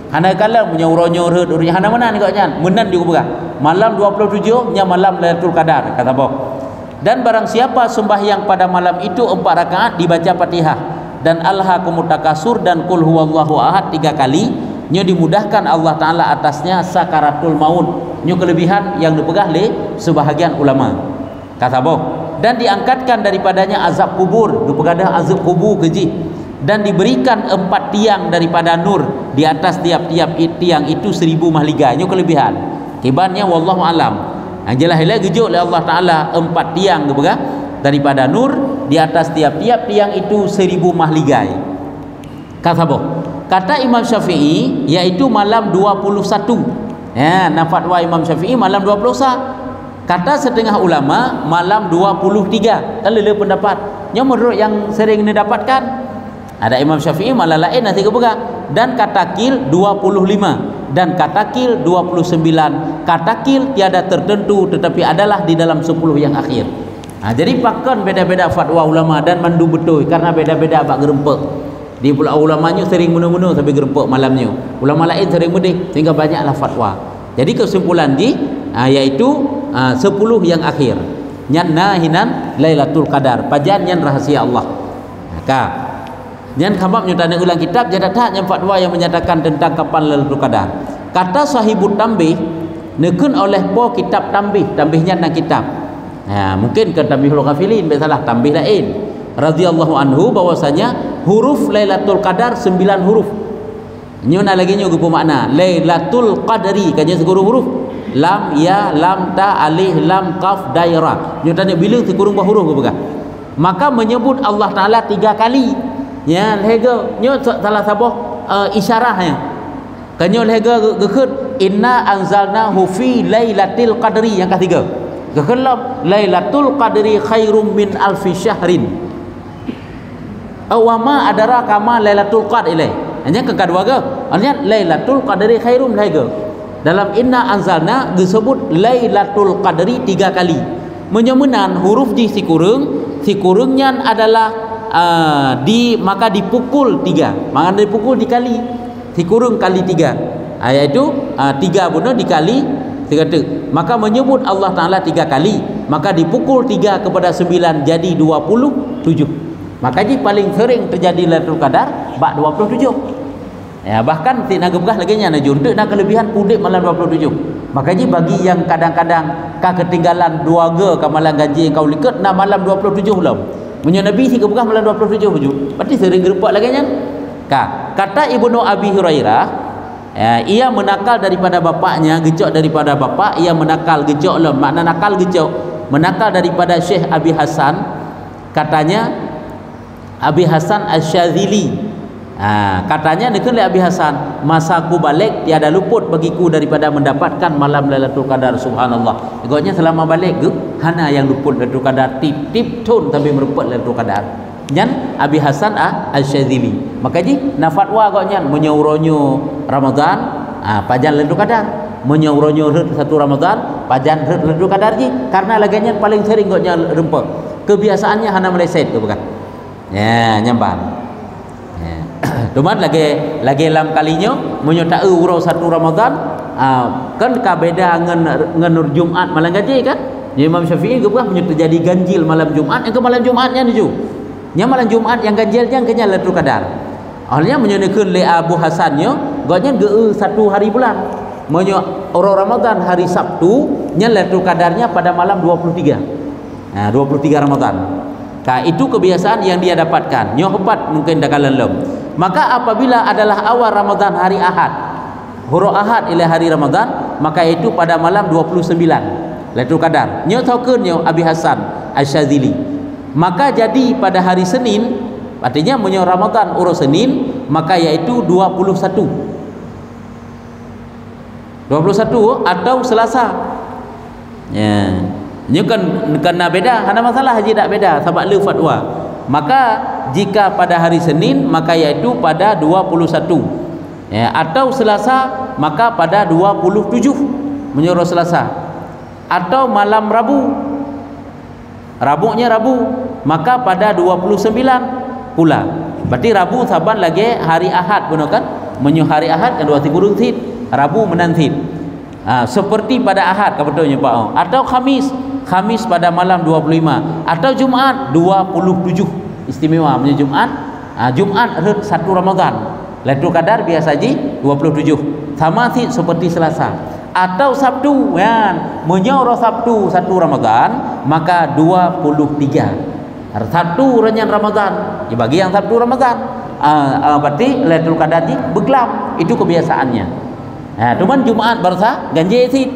Hana kala punya uronyo reud urnya hana menan kau nyan. Menan juga begah. Malam 27 nya malam Lailatul Qadar kata boh. Dan barang siapa sembahyang pada malam itu 4 rakaat dibaca Fatihah dan Alhaakumut Takasur dan Qul Huwallahu Ahad 3 kali, nyo dimudahkan Allah Ta'ala atasnya sakaratul maut. Nyo kelebihan yang dipegah le sebahagian ulama kata boh. Dan diangkatkan daripadanya azab kubur, dipegah azab kubur keji, dan diberikan 4 tiang daripada nur, di atas tiap-tiap tiang itu 1000 mahliga. Nyo kelebihan kibannya wallahu alam. Jelas gejuk oleh Allah Ta'ala 4 tiang dipegah daripada nur, di atas tiap-tiap tiang itu 1000 mahligai. Kata boh. Kata Imam Syafi'i yaitu malam 21. Ya, fatwa Imam Syafi'i malam 21. Kata setengah ulama malam 23. Kan lele pendapat. Yang menurut yang sering didapatkan ada Imam Syafi'i malah lain nanti kepegang. Dan kata kil 25 dan kata kil 29. Kata kil tiada tertentu tetapi adalah di dalam 10 yang akhir. Jadi pakan beda-beda fatwa ulama dan mandu betul karena beda-beda abak gerempek. Di pula ulamanya sering menu-menu sampai gerempek malamnya. Ulama lain sering mudih sehingga banyaklah fatwa. Jadi kesimpulan yaitu 10 yang akhir. Nyan nahinan Lailatul Qadar, pajan yang rahasia Allah. Maka nyan khamap nyutana ulang kitab jadi tak yang fatwa yang menyatakan tentang kapan Lailatul Qadar. Kata Sahibut Tambih nekun oleh po kitab tambihnya nang kitab. Mungkin ke Tambihul Ghafilin salah tambih lain. Radhiyallahu anhu bahwasanya huruf Lailatul Qadar 9 huruf. Nyuna lagi nyu gupu makna Lailatul Qadri kanya seguru huruf. Lam ya lam ta alif lam qaf dairah. Nyu tanya bila seguru huruf ke begah. Maka menyebut Allah Taala 3 kali. Ya lehega nyu salah sabah isyarahnya. Kanyo lehega gekut inna anzalnahu fi lailatul qadri yang ketiga. Kekelam Lailatul Qadri khairum min alfi syahrin. Awama adara kama Lailatul Qadr ilai. Hanya kedua ke? Hanya Lailatul Qadri khairum lagi. Dalam inna anzalna disebut Lailatul Qadri 3 kali. Menyemenan huruf di sikurungnya adalah maka dipukul 3. Maka dipukul dikali. Sikurung kali 3. Iaitu 3 bunuh dikali 3. Maka menyebut Allah Ta'ala 3 kali, maka dipukul 3 kepada 9 jadi 27. Makanya paling sering terjadi Lailatul Qadar bak 27. Ya, bahkan tidak gebah lagi nya najur nak kelebihan pudek malam 27. Makanya bagi yang kadang-kadang ketinggalan 2 ke malam gaji kau likat na malam 27 belum. Punya Nabi si gebah malam 27 wujud. Berarti sering gerupak lagi nya. Kata Ibnu Abi Hurairah, ia menakal daripada bapaknya, gejok daripada bapak, ia menakal gejok lah, makna nakal gejok, menakal daripada Syekh Abi Hasan, katanya Abi Hasan Asy-Syadzili. Katanya nikun Abi Hasan, masa aku balik tiada luput bagiku daripada mendapatkan malam Lailatul Qadar. Subhanallah. Igotnya selama balik hana yang luput Lailatul Qadar, tip tun tapi merupat Lailatul Qadar. Nyan Abi Hasan Asy-Syadzili. Makanya na fatwa agaknya menyauronyo Ramadan pajan Lailatul Qadar, menyauronyo satu Ramadan pajan Lailatul Qadar ji karena laganya paling sering agaknya rempek. Kebiasaannya hana meleset tu bukan. Ya, nyamban. Ya. Cuman lagi lam kalinya menyertai urau satu Ramadan kan kabeda ngen Jumat malam gaji kan. Imam Syafi'i gebah punya terjadi ganjil malam Jumat, yang ke malam Jumatnya ni ju. Nya malam Jumat yang ganjilnya kenya Lailatul Qadar. Akhirnya menyenekeun le Abu Hasannya, ganya satu hari bulan. Menyo orang Ramadan hari Sabtu, nya Lailatul Qadarnya pada malam 23. 23 Ramadan. Itu kebiasaan yang dia dapatkan. Nyo hebat mungkin dah kalalem. Maka apabila adalah awal Ramadan hari Ahad, huruf Ahad ila hari Ramadan, maka itu pada malam 29 Lailatul Qadar. Nyo taukeun nyo Abi Hasan Asy-Syadzili. Maka jadi pada hari Senin, artinya menyo Ramadan urus Senin, maka yaitu 21 atau Selasa. Ya. Ini kan kena beda, hana masalah haji tak beda sebab le fatwa. Maka jika pada hari Senin maka yaitu pada 21. Ya, atau Selasa maka pada 27 menurut Selasa. Atau malam Rabu. Rabunya Rabu maka pada 29 pula. Berarti Rabu saban lagi hari Ahad benar kan? Menyo hari Ahad kan 23 Dzulhijjah, Rabu menanti. Seperti pada Ahad kabetulnya Pak. Atau Khamis pada malam 25 atau Jumaat 27. Istimewa punya Jumaat. Jumaat 1 Ramadan. Lailatul Qadar biasa ji 27. Sama seperti Selasa. Atau Sabtu kan. Menyorong Sabtu 1 Ramadan maka 23. Sabtu renyan Ramadan. Bagi yang Sabtu Ramadan. Berarti Lailatul Qadar ji bergelam. Itu kebiasaannya. Cuman Jumaat barsa ganjil sid.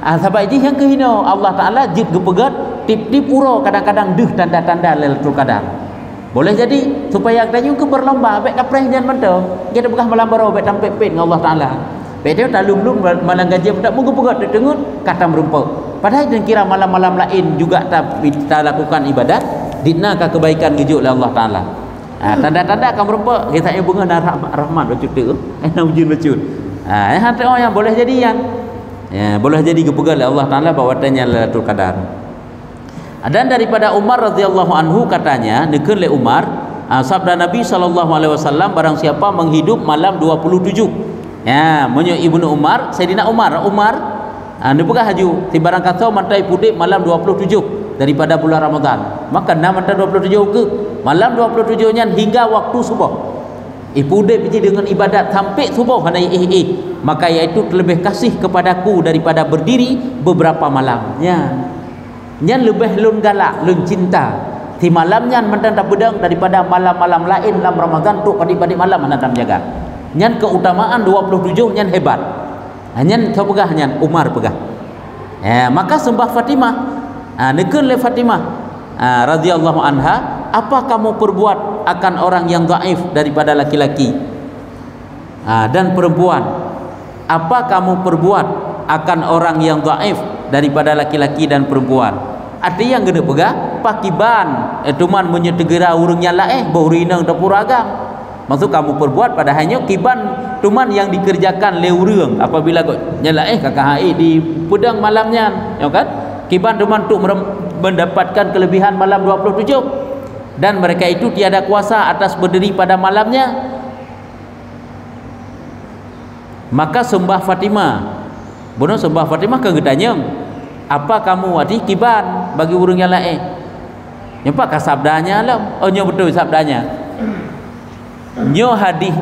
Sebab itu yang kehino Allah Ta'ala jid gepegat tip-tip uro kadang-kadang deh tanda-tanda Lailatul Qadar. Boleh jadi supaya kita juga berlomba baik kapreh jangan mentau kita bekah malam baru baik tampil pet dengan Allah Ta'ala. Baik dia tak lum malam gaji tak mungkin pegat dengut kata merumpuk. Padahal dan kira malam-malam lain juga kita lakukan ibadat dina ka kebaikan gejuk oleh Allah Ta'ala. Tanda-tanda akan merumpuk kita bunga rahmat bacun tu ujun bacun. Hati orang yang boleh jadi yang boleh jadi kepegal oleh Allah Ta'ala bahwatanya Lailatul Qadar. Dan daripada Umar radhiyallahu anhu katanya nekeun le Umar sabda Nabi sallallahu alaihi wasallam barang siapa menghidup malam 27. Menyo Ibnu Umar Sayyidina Umar anu pegah haju ti barang kata mantai pudip malam 27 daripada bulan Ramadan. Maka na mantai 27 ke malam 27 nya hingga waktu subuh. Ipudip dengan ibadat sampai subuh maka iaitu lebih kasih kepadaku daripada berdiri beberapa malam. Nyan lebih lun galak lun cinta ti malamnya mendan bedang daripada malam-malam lain dalam Ramadan tu pada malam mendan jaga. Nyan keutamaan 27 nyan hebat. Nyan pegah nyan Umar pegah. Maka sembah Fatimah nekeun le Fatimah radhiyallahu anha, apa kamu perbuat akan orang yang dhaif daripada laki-laki dan perempuan? Apa kamu perbuat akan orang yang dhaif daripada laki-laki dan perempuan? Arti yang gede pegah pakiban tuman menyetegera urungnya baurinang dapur agam. Maksud kamu perbuat pada hanya kiban tuman yang dikerjakan le urang apabila nyala kakak hai di pedang malamnya, ya kan? Kiban tuman tu mendapatkan kelebihan malam 27 dan mereka itu tiada kuasa atas berdiri pada malamnya. Maka sembah Fatimah bono sembah Fatimah kegetanya, apa kamu adi kiban bagi urang yang lain? Nyapa ka sabdanya lah. Oh nyo betul sabdanya. Nyo hadis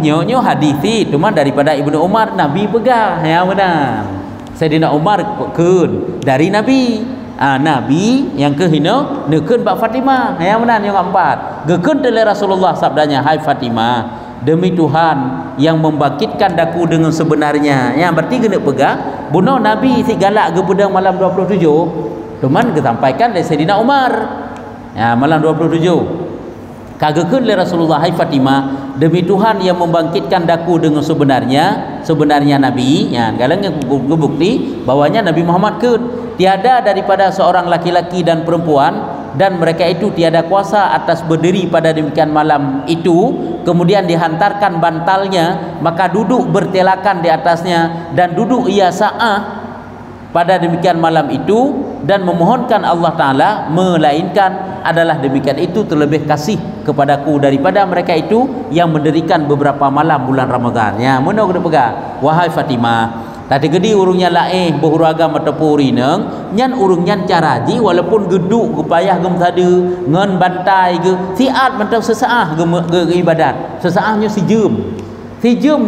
cuma daripada Ibnu Umar Nabi pegah ya benar. Sayyidina Umar keun dari Nabi. Nabi yang kehino nekeun bak Fatimah ya benar yang keempat. Gekeun oleh Rasulullah sabdanya, hai Fatimah, demi Tuhan yang membangkitkan daku dengan sebenarnya. Yang berarti kena pegah bunuh Nabi si galak ke pedang malam 27. Cuman kesampaikan oleh Sayyidina Umar. Malam 27. Kagakeun oleh Rasulullah, hai Fatimah, demi Tuhan yang membangkitkan daku dengan sebenarnya Nabi. Galang bukti bahwanya Nabi Muhammad keun tiada daripada seorang laki-laki dan perempuan dan mereka itu tiada kuasa atas berdiri pada demikian malam itu, kemudian dihantarkan bantalnya, maka duduk bertelakan di atasnya dan duduk ia sa'ah pada demikian malam itu dan memohonkan Allah Ta'ala, melainkan adalah demikian itu terlebih kasih kepadaku daripada mereka itu yang mendirikan beberapa malam bulan Ramadan. Mana kena pegang, wahai Fatimah, Tadi gedi urungnya laih berhuragam ataupun rineng nyan urungnya caraji walaupun geduk gepayah gem tadi ngen bantai ge siat mentau sesaah ge ibadat sesaahnya si jum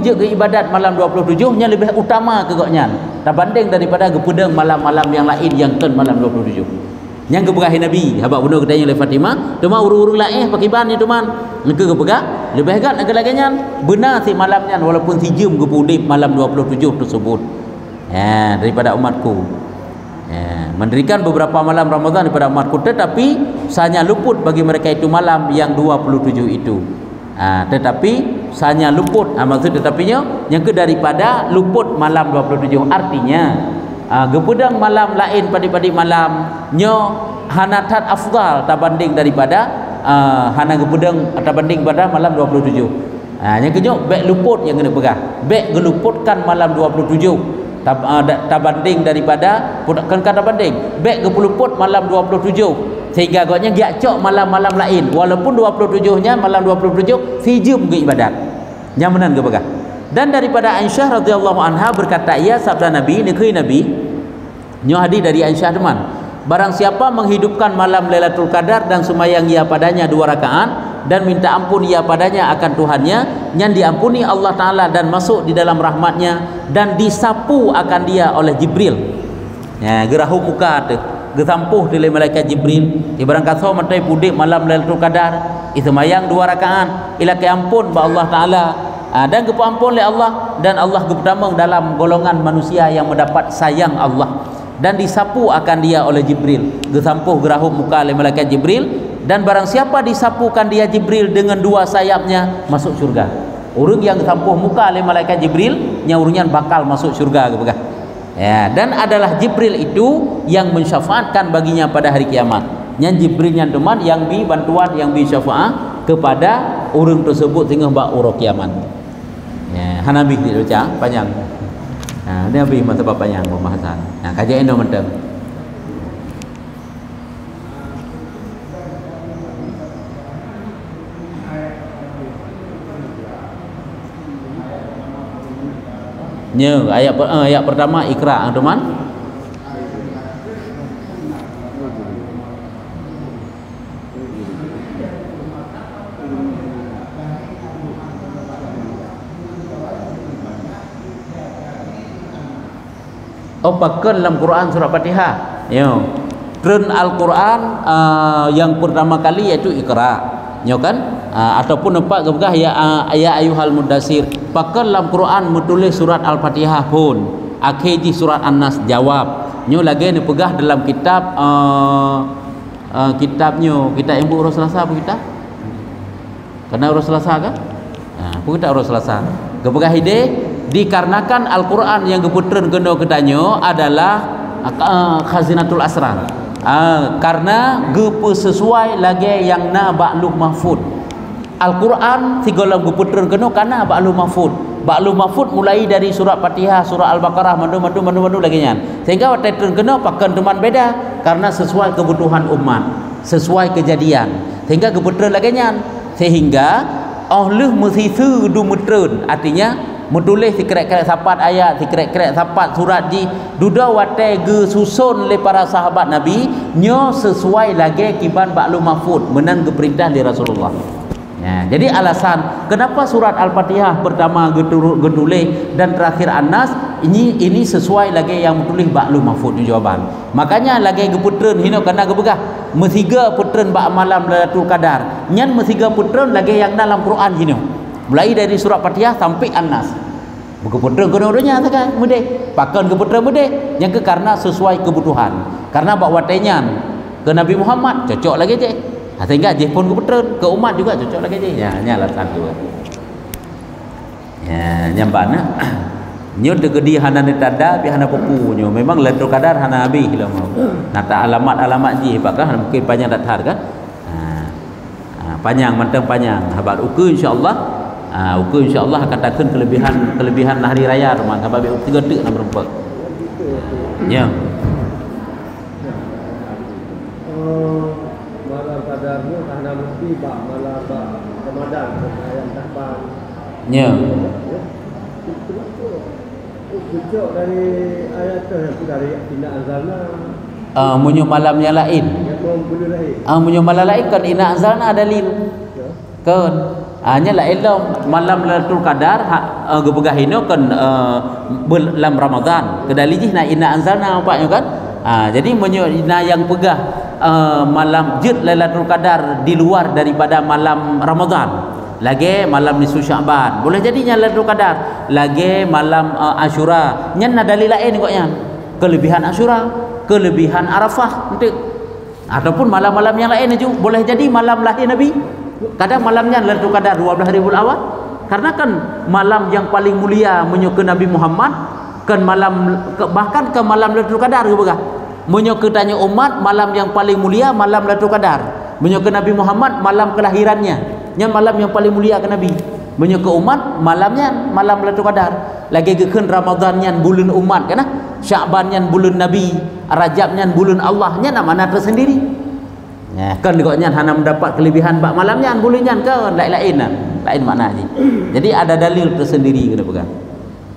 je ge ibadat malam 27 nya lebih utama ke goknya tak banding daripada gepedeng malam-malam yang lain yang ten malam 27 yang geberahi Nabi habaq benar katanya oleh Fatimah cuma urung-urung laih pakiban ni teman ke gebegak lebih agak lagi-laginya benar si malamnya walaupun si jum gepudip malam 27 tersebut ya daripada umatku ya, mendirikan beberapa malam Ramadan daripada umatku tetapi sanya luput bagi mereka itu malam yang 27 itu tetapi sanya luput maksud tetapinya yang ke daripada luput malam 27 artinya gepedang malam lain pada malam nyo hanatat afdal tabanding daripada hana gepedang tabanding pada malam 27 yang kenyok bek luput yang kena pegah bek geluputkan malam 27 tabanding daripada kan kata banding bek geluput malam 27 sehingga agaknya giak cok malam-malam lain walaupun 27 nya malam 27 sijum ke ibadat yang menan ke pegah. Dan daripada Aisyah radhiyallahu anha berkata ia sabda Nabi negeri Nabi nyo hadis dari Aisyah teman barang siapa menghidupkan malam Lailatul Qadar dan sembahyang ia padanya 2 rakaat dan minta ampun ia padanya akan Tuhannya yang diampuni Allah Ta'ala dan masuk di dalam rahmatnya dan disapu akan dia oleh Jibril ya gerahu muka tu gesampuh oleh malaikat Jibril ibarang kata matai pudik malam Lailatul Qadar sembahyang 2 rakaat ila ke ampun ba Allah Ta'ala dan keampun oleh Allah dan Allah pertama dalam golongan manusia yang mendapat sayang Allah dan disapu akan dia oleh Jibril gesampuh gerahu muka oleh malaikat Jibril dan barang siapa disapukan dia Jibril dengan 2 sayapnya masuk syurga orang yang gesampuh muka oleh malaikat Jibril nyawurnya bakal masuk syurga ya dan adalah Jibril itu yang mensyafaatkan baginya pada hari kiamat yang Jibril yang teman yang bi bantuan yang bi syafaat kepada orang tersebut sehingga bak urang kiamat ya hanabi dibaca panjang dia bi masa panjang pembahasan kajian endo mentang ayat pertama Iqra teman pakai dalam Quran surah Fatihah tren Al-Quran yang pertama kali yaitu Iqra kan ataupun nampak gabgah ya ayuhal mudassir pakai dalam Quran menulis surat Al-Fatihah pun akhir di surat An-Nas jawab lagi ni pegah dalam kitab kitab yang urus Selasa apa kita kena urus Selasa kan apa kita urus Selasa gabgah ide dikarenakan Al-Quran yang keputren kena ketanyo adalah khazinatul asrar karena gepe sesuai lagi yang na ba'luh mahfud Al-Quran tiga lagu putren kena karena ba'luh mahfud mulai dari surah Fatihah surah Al-Baqarah mandu lagi nyan sehingga waktu kena pakai teman beda karena sesuai kebutuhan umat sesuai kejadian sehingga keputren lagi nyan sehingga Allah mesti sedu metren artinya menulis sikrek-krek sapat ayat sikrek-krek sapat surat di duda wate ge susun oleh para sahabat Nabi nyo sesuai lagi kiban ba'lu mahfud menan ke perintah di Rasulullah ya, jadi alasan kenapa surat Al-Fatihah pertama getulis dan terakhir An-Nas ini sesuai lagi yang menulis ba'lu mahfud jawaban makanya lagi geputren hino kena gebegah mesiga putren ba malam Lailatul Qadar nyan mesiga putren lagi yang dalam Quran hino mulai dari surat Fatihah sampai An-Nas berkeputra kena-kenanya kan mudah pakan keputra mudah yang ke karena sesuai kebutuhan karena bawa tenyan ke Nabi Muhammad cocok lagi je sehingga je pun keputra ke umat juga cocok lagi je ya nyala satu ya nyambana nyo degedi hana tada pi hana pupu nyo memang Lailatul Qadar hana habis hilang nata alamat je pakah mungkin panjang datar kan panjang mantang panjang habat ukur insyaallah ukur insyaallah akan takkan kelebihan hari raya teman sebab 3 detik nak berempat ya malam kadarnya karena mesti bak malam bak Ramadan ayam tapan ya Kecok dari ayat tu dari inna anzalna. Munyo malam yang lain. Yang boleh lain. Munyo malam lain kan inna anzalna dalil. Ya. Kan hanya la ilmu malam Lailatul Qadar gebegah ino kan dalam Ramadan. Kedalih na inna anzalna apa kan? Jadi munyo yang pegah malam jid Lailatul Qadar di luar daripada malam Ramadan. Lagi malam nisfu Sya'ban. Boleh jadinya Lailatul Qadar. Lagi malam Asyura. Nyen ada dalil lain koknya. Kelebihan Asyura, kelebihan Arafah nanti. Ataupun malam-malam yang lain juga boleh jadi malam lahir Nabi. Kadang malamnya Lailatul Qadar 12 Rabiul Awal. Karena kan malam yang paling mulia menyukai Nabi Muhammad kan malam bahkan ke malam Lailatul Qadar juga. Menyukai tanya umat malam yang paling mulia malam Lailatul Qadar. Menyukai Nabi Muhammad malam kelahirannya. Yang malam yang paling mulia ke Nabi. Menyukai umat malamnya malam Lailatul Qadar. Lagi kekan Ramadannya bulan umat kan? Sya'bannya bulan Nabi, Rajabnya bulan Allahnya nak mana tersendiri. Ya, kan dekatnya hana mendapat kelebihan bak malamnya bulannya kan lain-lain lah. Lain makna aja. Jadi ada dalil tersendiri kena pegang.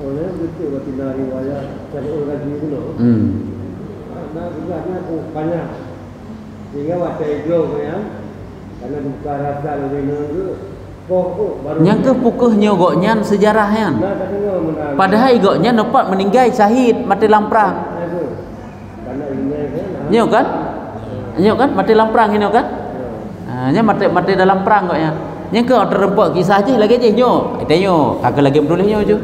Oleh betul batina riwayat dari orang itu loh. Nah, juga banyak. Sehingga baca itu ya. Karena buka rasa lebih nunggu. Baru yang ke pukehnya goknya sejarahnya. Padahal goknya dapat meninggal syahid mati lamprang. Karena ini Nyo kan? Nyo kan mati lamprang ini kan? Nya mati dalam perang goknya. Yang ke terempak kisah je lagi je nyo. Tengok kakak lagi menulisnya je.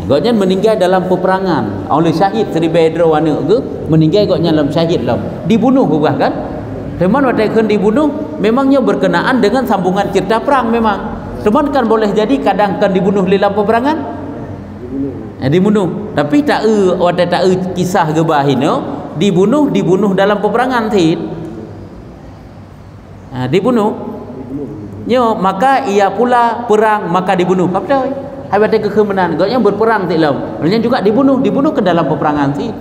Goknya meninggal dalam peperangan oleh syahid Sri Bedro anak ke meninggal goknya dalam syahid dalam dibunuh juga kan? Teman waktu kan dibunuh memangnya berkenaan dengan sambungan cerita perang memang. Teman kan boleh jadi kadang kan dibunuh dalam peperangan. Dibunuh. Tapi tak waktu tak kisah gebah ini dibunuh dalam peperangan tid. Dibunuh. Nyo maka ia pula perang maka dibunuh. Apa dah? Hai waktu kekemenan. Gaknya berperang tid lam. Maknanya juga dibunuh ke dalam peperangan tid.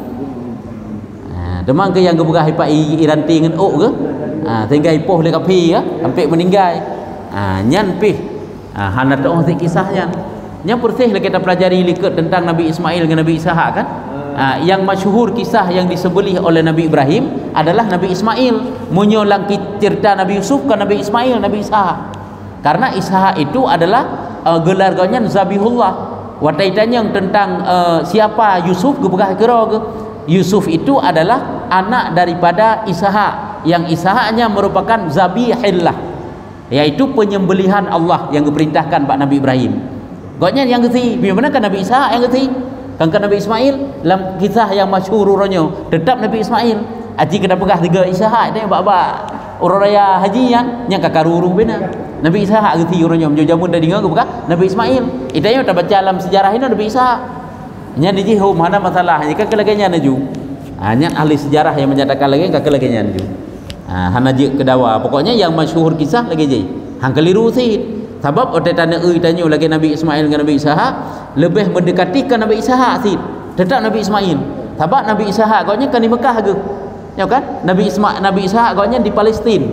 Demang ke yang gebegah hipak iranti dengan ke? Tinggal ipoh le kapi ya, sampai meninggal. Nyan pih. Hana tahu kisahnya. Yang bersih kita pelajari likat tentang Nabi Ismail dengan Nabi Ishak kan? Yang masyhur kisah yang disembelih oleh Nabi Ibrahim adalah Nabi Ismail. Menyolang cerita Nabi Yusuf ke Nabi Ismail, Nabi Ishak. Karena Ishak itu adalah gelar-gelarnya Zabihullah. Wataitannya tentang siapa Yusuf gebegah kira ke? Yusuf itu adalah anak daripada Ishak, yang Ishaknya merupakan zabihillah, yaitu penyembelihan Allah yang diperintahkan Pak Nabi Ibrahim. Goknya yang keti, bagaimana kan Nabi Ishak yang keti? Kan Nabi Ismail dalam kisah yang masyhur orangnya, tetap Nabi Ismail. Haji kena pegah tiga Ishak dia bab orang raya haji yang kakaruru bena. Nabi Ishak keti orangnya menjamun dari dengar ke Nabi Ismail. Itanya kita baca dalam sejarah ini Nabi Ishak. Nya di jiho mana masalah jika kelaganya naju. Hanya ahli sejarah yang menyatakan lagi kakak lagi naju. Hana je kedawa. Pokoknya yang masyhur kisah lagi je. Hang keliru sih. Sebab otak tanya tanya lagi Nabi Ismail dengan Nabi Ishak lebih mendekati ke Nabi Ishak sih. Tetap Nabi Ismail. Sebab Nabi Ishak agaknya kan di Mekah ke. Ya kan? Nabi Ishak agaknya di Palestin.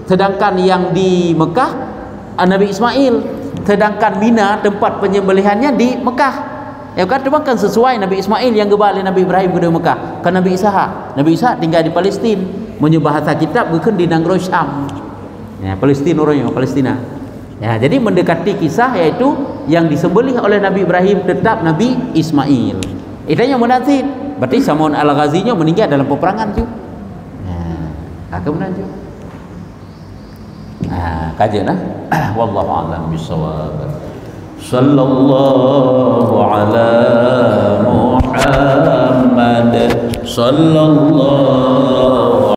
Sedangkan yang di Mekah Nabi Ismail. Sedangkan Mina tempat penyembelihannya di Mekah. Ya kan kan sesuai Nabi Ismail yang gebalik Nabi Ibrahim ke Mekah. Kan Nabi Ishak tinggal di Palestin. Menyebut bahasa kitab bukan di negeri Syam. Ya, Palestin orangnya, Palestina. Ya, jadi mendekati kisah yaitu yang disembelih oleh Nabi Ibrahim tetap Nabi Ismail. Itanya munafik. Berarti Samun Al-Ghazinya meninggal dalam peperangan tu. Ya, kemudian tu. Kajian wallahu a'lam bishawab. Sallallahu ala Muhammad sallallahu